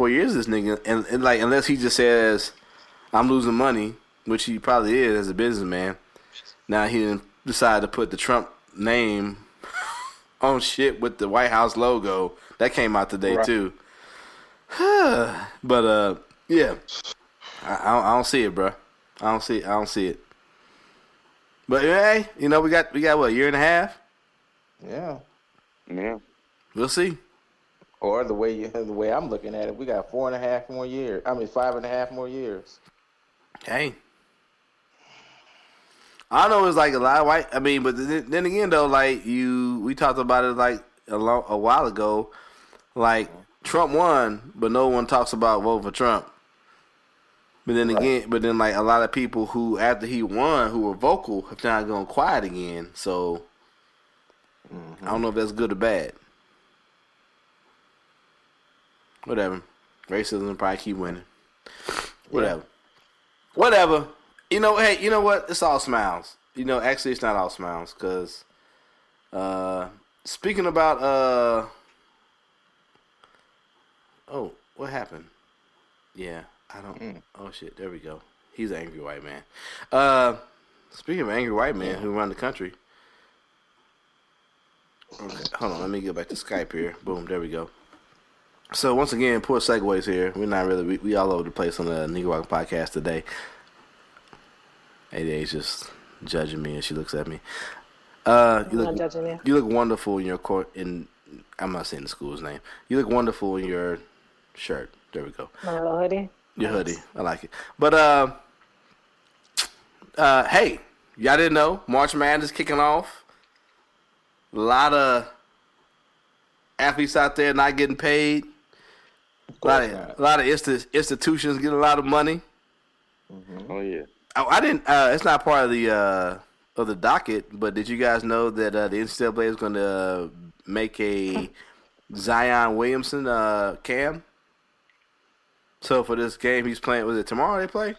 4 years, this nigga, and like unless he just says I'm losing money, which he probably is as a businessman. Now he didn't decide to put the Trump name on shit with the White House logo. That came out today too. But yeah, I don't see it, bro. I don't see it. But hey, you know we got what, a year and a half? Yeah. We'll see. Or the way I'm looking at it, we got 4.5 more years. I mean 5.5 more years. Hey. I know it's like a lot of white. I mean, but then again, though, like we talked about it like a while ago. Like Trump won, but no one talks about vote for Trump. But then again, like a lot of people who after he won, who were vocal, have now gone quiet again. So I don't know if that's good or bad. Whatever. Racism probably keep winning. Whatever. Whatever. You know, hey, you know what? It's all smiles. You know, actually, it's not all smiles, because speaking about, oh, what happened? Yeah, I don't, oh, shit, there we go. He's an angry white man. Speaking of angry white men who run the country. Okay, hold on, let me get back to Skype here. Boom, there we go. So, once again, poor segues here. We're not really, we all over the place on the Negroraguan podcast today. A.D.A is just judging me, and she looks at me. I'm not judging you. You look wonderful in your I'm not saying the school's name. You look wonderful in your shirt. There we go. My little hoodie. Your hoodie, I like it. But hey, y'all didn't know March Madness kicking off. A lot of athletes out there not getting paid. A lot of institutions getting a lot of money. Mm-hmm. Oh yeah. Oh, I didn't. It's not part of the docket, but did you guys know that the NCAA is going to make a Zion Williamson cam? So for this game he's playing, was it tomorrow they play?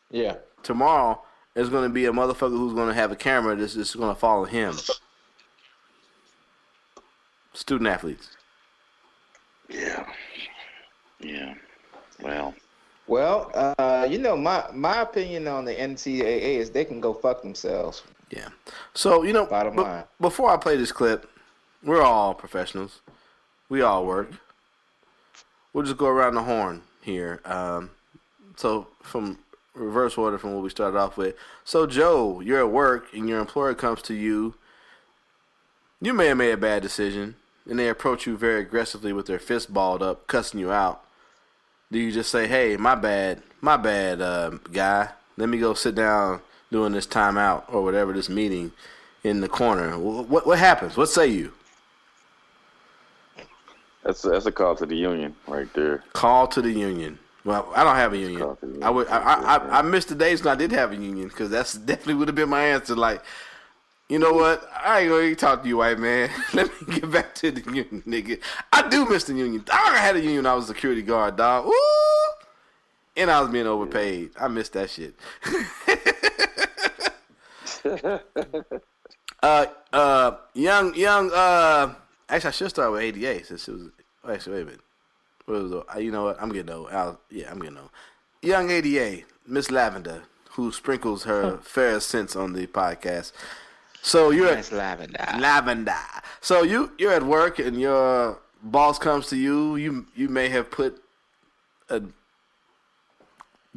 Yeah. Tomorrow there's going to be a motherfucker who's going to have a camera that's just going to follow him. Student athletes. Yeah. Well, you know, my opinion on the NCAA is they can go fuck themselves. Yeah. So, you know, bottom line. Before I play this clip, we're all professionals. We all work. We'll just go around the horn here. So, from reverse order from what we started off with. So, Joe, you're at work and your employer comes to you. You may have made a bad decision, and they approach you very aggressively with their fist balled up, cussing you out. Do you just say, hey, my bad, guy. Let me go sit down doing this timeout or whatever, this meeting in the corner. What happens? What say you? That's a call to the union right there. Call to the union. Well, I don't have a union. I missed the days when I did have a union, because that's definitely would have been my answer. Like, you know what? I ain't gonna even talk to you, white man. Let me get back to the union, nigga. I do miss the union. I had a union when I was a security guard, dog. Woo! And I was being overpaid. I missed that shit. Actually, I should start with A.D.A. since it was. Actually, wait a minute. What was it? You know what? I'm getting old. I'm getting old. Young A.D.A. Miss Lavender, who sprinkles her fair scents on the podcast. So you're at Lavender. So you're at work and your boss comes to you. You may have put a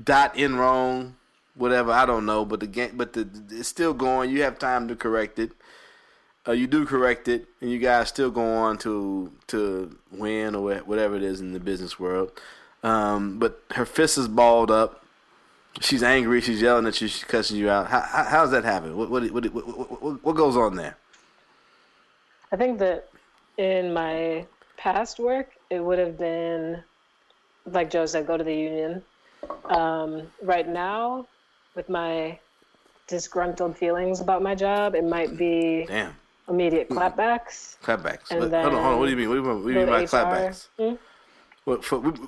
dot in wrong, whatever, I don't know. But it's still going. You have time to correct it. You do correct it, and you guys still go on to win or whatever it is in the business world. But her fist is balled up. She's angry. She's yelling at you. She's cussing you out. How does that happen? What goes on there? I think that in my past work, it would have been, like Joe said, go to the union. Right now, with my disgruntled feelings about my job, it might be immediate clapbacks. Clapbacks. Hold on. What do you mean? What do you mean by clapbacks?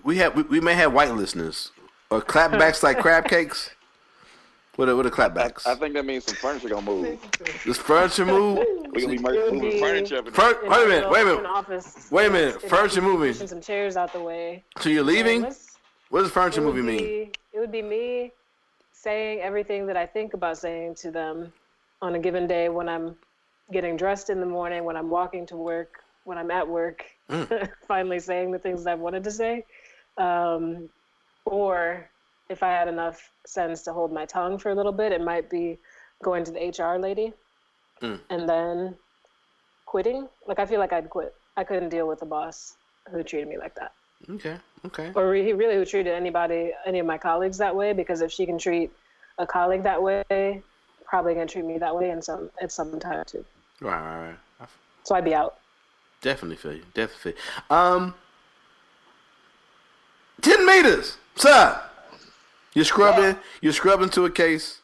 We may have white listeners. Or clapbacks like crab cakes? What are clapbacks? I think that means some furniture gonna move. This furniture move? We gonna be moving furniture up. Wait a minute. Office, Wait a minute. Furniture moving. Pushing some chairs out the way. So you're leaving? What does furniture It would moving mean? It would be me saying everything that I think about saying to them on a given day when I'm getting dressed in the morning, when I'm walking to work, when I'm at work, finally saying the things that I wanted to say. Or if I had enough sense to hold my tongue for a little bit, it might be going to the HR lady and then quitting. Like, I feel like I'd quit. I couldn't deal with a boss who treated me like that. Okay. Or he really who treated any of my colleagues that way, because if she can treat a colleague that way, probably going to treat me that way at some time too. Right. So I'd be out. Definitely feel you. 10 meters, sir. You're scrubbing to a case.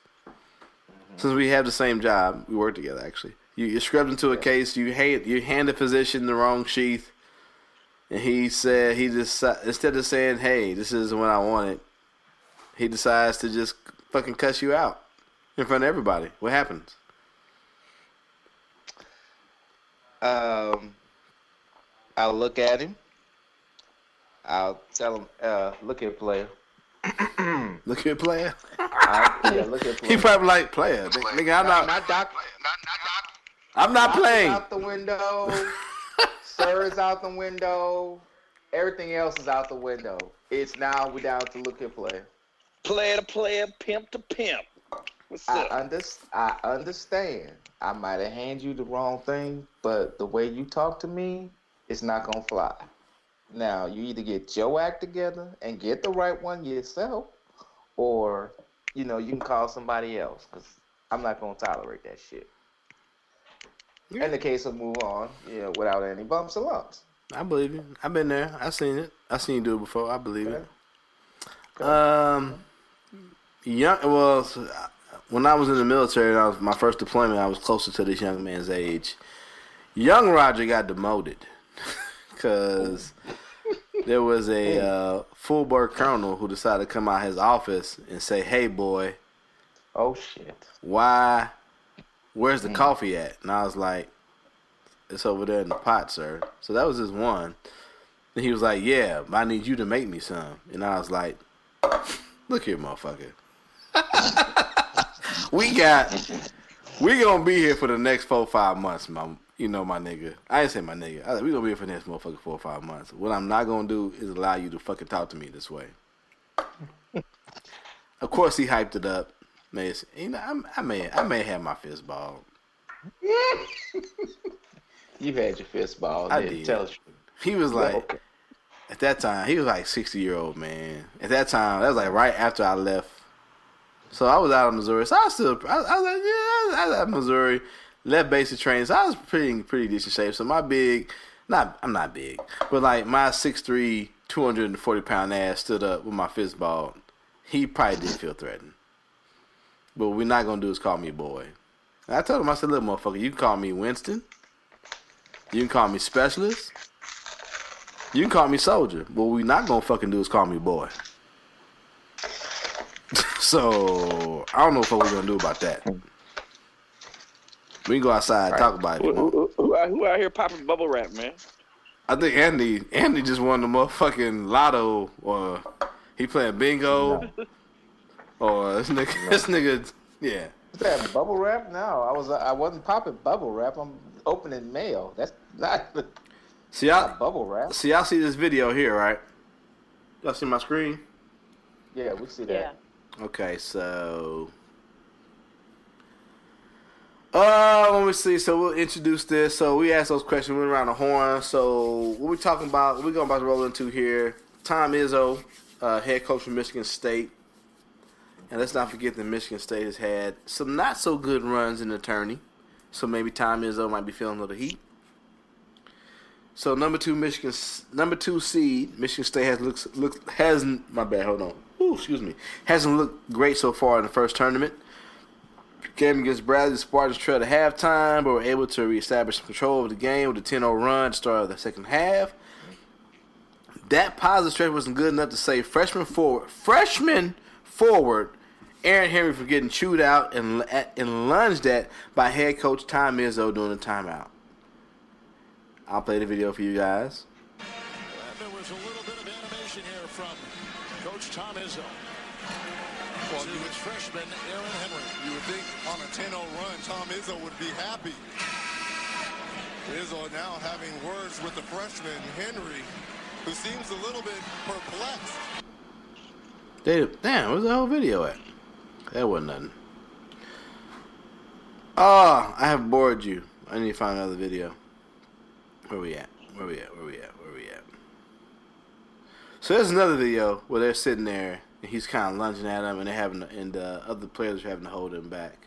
Since we have the same job, we work together actually. You're scrubbed into a case. You hand the physician the wrong sheath, and he said instead of saying, "Hey, this isn't what I wanted," he decides to just fucking cuss you out in front of everybody. What happens? I'll look at him. I'll tell him, look here, player. Look here, player. Look here, player. He probably like player. Nigga, Not doc. I'm not playing. Out the window. Sir is out the window. Everything else is out the window. It's now we down to look here, player. Player to player, pimp to pimp. What's up? I understand. I might have handed you the wrong thing, but the way you talk to me, it's not gonna fly. Now, you either get your act together and get the right one yourself, or, you can call somebody else, because I'm not going to tolerate that shit. Yeah. In the case of move on, without any bumps or lumps. I believe you. I've been there. I've seen it. I've seen you do it before. I believe it. When I was in the military, my first deployment, I was closer to this young man's age. Young Roger got demoted because there was a full-board colonel who decided to come out of his office and say, "Hey, boy, oh shit, where's the coffee at?" And I was like, "It's over there in the pot, sir." So that was his one. And he was like, "Yeah, but I need you to make me some." And I was like, "Look here, motherfucker. We gonna be here for the next 4-5 months, my nigga. I didn't say my nigga. I said, we gonna be here for the next motherfucking 4 or 5 months. What I'm not gonna do is allow you to fucking talk to me this way." Of course, he hyped it up. Man, I may have my fist balled. You had your fist balled. I did. Tell us. He was like, at that time, he was like 60-year-old man. At that time, that was like right after I left. So I was out of Missouri. So I was like, yeah, I was out of Missouri. Left basic training. So I was pretty decent shape. So I'm not big, but like my 6'3", 240-pound ass stood up with my fist balled. He probably didn't feel threatened. But what we're not gonna do is call me a boy. And I told him, I said, "Look, motherfucker, you can call me Winston. You can call me Specialist. You can call me Soldier. But what we're not gonna fucking do is call me boy." So I don't know what we're gonna do about that. We can go outside and talk about it. Who out here popping bubble wrap, man? I think Andy just won the motherfucking lotto, or he playing bingo, or this nigga, yeah. Is that bubble wrap? No, I wasn't popping bubble wrap. I'm opening mail. That's not bubble wrap. See, y'all see this video here, right? Y'all see my screen? Yeah, we see that. Yeah. Okay, so let me see. So we'll introduce this. So we asked those questions. We went around the horn. So what we talking about? What we going about to roll into here? Tom Izzo, head coach from Michigan State, and let's not forget that Michigan State has had some not so good runs in the tourney. So maybe Tom Izzo might be feeling a little heat. So number 2 seed Michigan State hasn't looked great so far in the first tournament. Game against Bradley, the Spartans trailed at halftime, but were able to reestablish some control of the game with a 10-0 run at the start of the second half. That positive stretch wasn't good enough to save freshman forward Aaron Henry for getting chewed out and lunged at by head coach Tom Izzo during the timeout. I'll play the video for you guys. There was a little bit of animation here from Coach Tom Izzo. Well, to his freshman, Aaron Henry. You would think on a 10-0 run, Tom Izzo would be happy. Izzo now having words with the freshman, Henry, who seems a little bit perplexed. Damn, where's the whole video at? That wasn't nothing. Oh, I have bored you. I need to find another video. Where we at? So there's another video where they're sitting there and he's kind of lunging at him, and the other players are having to hold him back.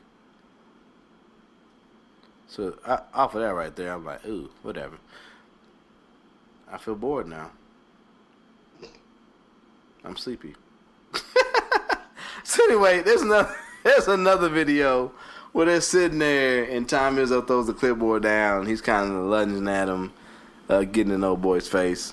So off of that right there, I'm like, ooh, whatever. I feel bored now. I'm sleepy. So anyway, there's another video where they're sitting there and Tom Izzo throws the clipboard down. He's kind of lunging at him, getting in the old boy's face.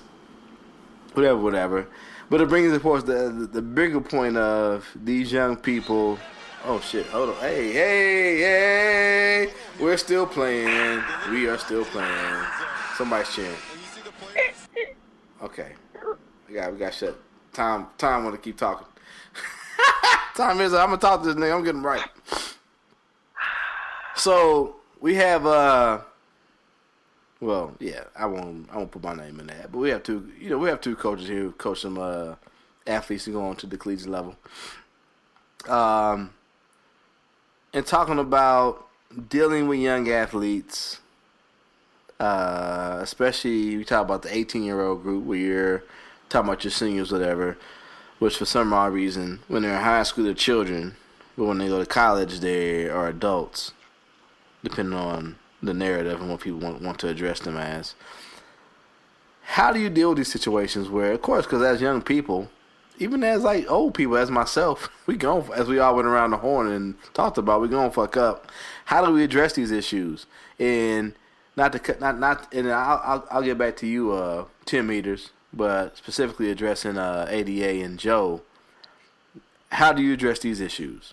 Whatever. But it brings, of course, the bigger point of these young people. Oh shit! Hold on. Hey! We're still playing. We are still playing. Somebody's cheering. Okay. We got shut. Tom want to keep talking. Tom is. I'm gonna talk to this nigga. I'm getting right. So we have well, yeah. I won't put my name in that. But we have two. We have two coaches here who coach some athletes to go on to the collegiate level. And talking about dealing with young athletes, especially we talk about the 18-year-old group where you're talking about your seniors, whatever. Which for some odd reason, when they're in high school, they're children, but when they go to college, they are adults, depending on the narrative and what people want to address them as. How do you deal with these situations where, of course, because as young people, even as like old people, as myself, as we all went around the horn and talked about, we gonna fuck up. How do we address these issues? And and I'll get back to you, Tim Meters. But specifically addressing A.D.A. and Joe, how do you address these issues?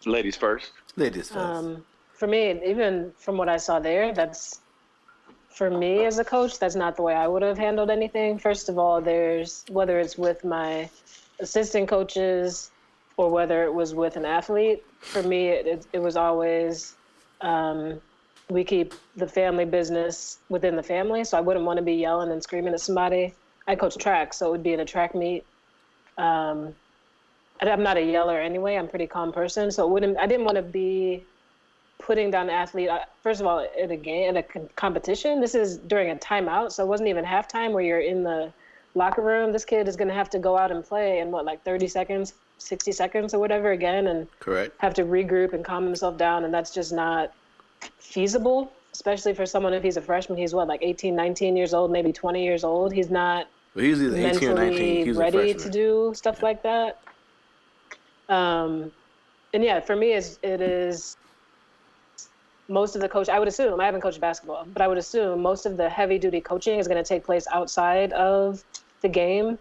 Ladies first. For me, even from what I saw there, for me as a coach, that's not the way I would have handled anything. First of all, whether it's with my assistant coaches or whether it was with an athlete, for me, it was always... we keep the family business within the family, so I wouldn't want to be yelling and screaming at somebody. I coach track, so it would be in a track meet. I'm not a yeller anyway. I'm a pretty calm person, so I didn't want to be putting down the athlete. First of all, at a competition, this is during a timeout, so it wasn't even halftime where you're in the locker room. This kid is going to have to go out and play in 30 seconds, 60 seconds or whatever again, and Correct. Have to regroup and calm himself down, and that's just not feasible, especially for someone if he's a freshman. He's 18, 19 years old, maybe 20 years old. He's not he's either 18 or 19. He's ready to do stuff like that. And yeah, for me, it is most of the coach. I would assume, I haven't coached basketball, but I would assume most of the heavy duty coaching is going to take place outside of the game.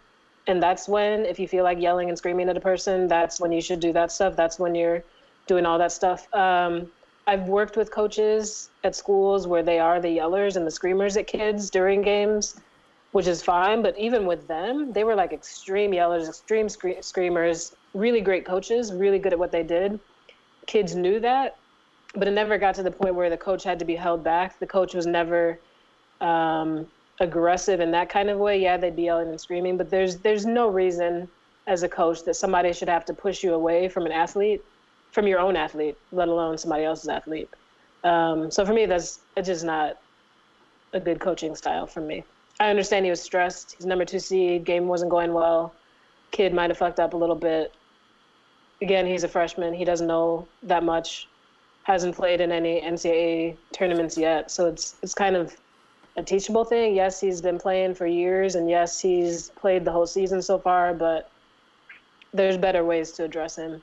And that's when, if you feel like yelling and screaming at a person, that's when you should do that stuff. That's when you're doing all that stuff. I've worked with coaches at schools where they are the yellers and the screamers at kids during games, which is fine. But even with them, they were like extreme yellers, extreme screamers, really great coaches, really good at what they did. Kids knew that, but it never got to the point where the coach had to be held back. The coach was never aggressive in that kind of way. Yeah, they'd be yelling and screaming, but there's no reason as a coach that somebody should have to push you away from an athlete, from your own athlete, let alone somebody else's athlete. So for me, it's just not a good coaching style for me. I understand he was stressed. He's number 2 seed. Game wasn't going well. Kid might have fucked up a little bit. Again, he's a freshman. He doesn't know that much. Hasn't played in any NCAA tournaments yet. So it's kind of a teachable thing. Yes, he's been playing for years, and yes, he's played the whole season so far, but there's better ways to address him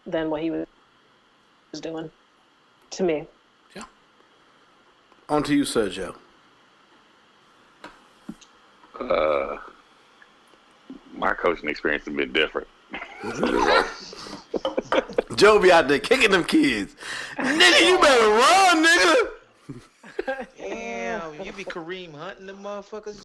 than what he was doing, to me. Yeah. On to you, coaching experience has been different. Joe be out there kicking them kids. Nigga, you better run, nigga. Damn, you be Kareem hunting them motherfuckers.